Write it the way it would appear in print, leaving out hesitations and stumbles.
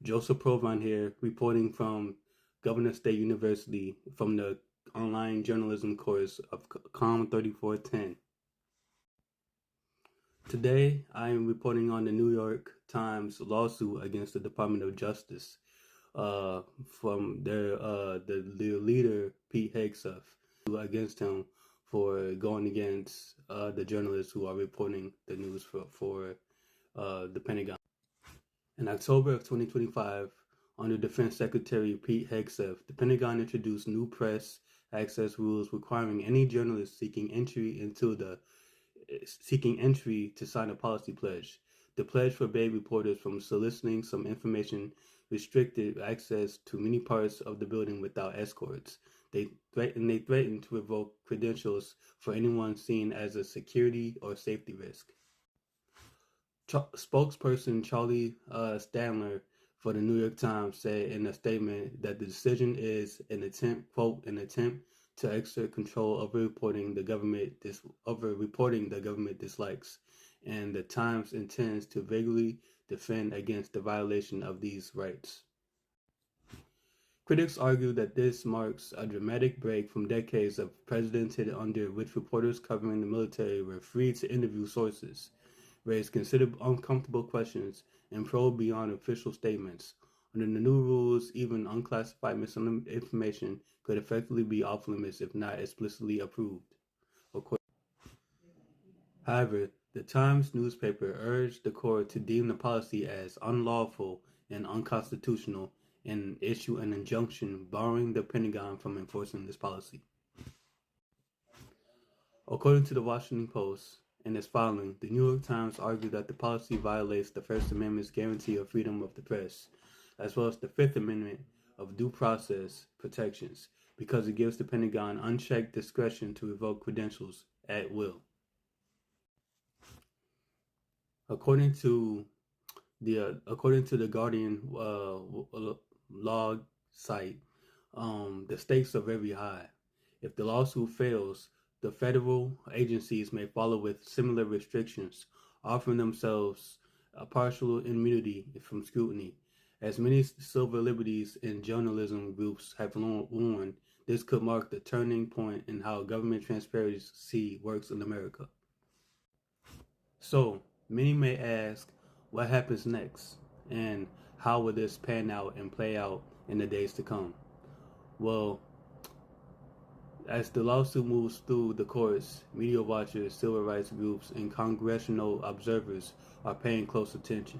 Joseph Provine here, reporting from Governor State University from the online journalism course of COMM 3410. Today, I am reporting on the New York Times lawsuit against the Department of Justice from the leader, Pete Hegseth, against him for going against the journalists who are reporting the news for the Pentagon. In October of 2025, under Defense Secretary Pete Hegseth, the Pentagon introduced new press access rules requiring any journalist seeking entry to sign a policy pledge. The pledge forbade reporters from soliciting some information, restricted access to many parts of the building without escorts. They threatened to revoke credentials for anyone seen as a security or safety risk. Spokesperson Charlie Stanler for the New York Times said in a statement that the decision is an attempt to exert control over reporting the government dislikes, and the Times intends to vigorously defend against the violation of these rights. Critics argue that this marks a dramatic break from decades of presidency under which reporters covering the military were free to interview sources, raise considered uncomfortable questions, and probe beyond official statements. Under the new rules, even unclassified misinformation could effectively be off limits if not explicitly approved. However, the Times newspaper urged the court to deem the policy as unlawful and unconstitutional and issue an injunction barring the Pentagon from enforcing this policy. According to the Washington Post, in its filing, the New York Times argued that the policy violates the First Amendment's guarantee of freedom of the press, as well as the Fifth Amendment of due process protections, because it gives the Pentagon unchecked discretion to revoke credentials at will. According to the Guardian log site, the stakes are very high. If the lawsuit fails, the federal agencies may follow with similar restrictions, offering themselves a partial immunity from scrutiny. As many civil liberties and journalism groups have warned, this could mark the turning point in how government transparency works in America. So, many may ask, what happens next? And how will this pan out and play out in the days to come? Well, as the lawsuit moves through the courts, media watchers, civil rights groups, and congressional observers are paying close attention.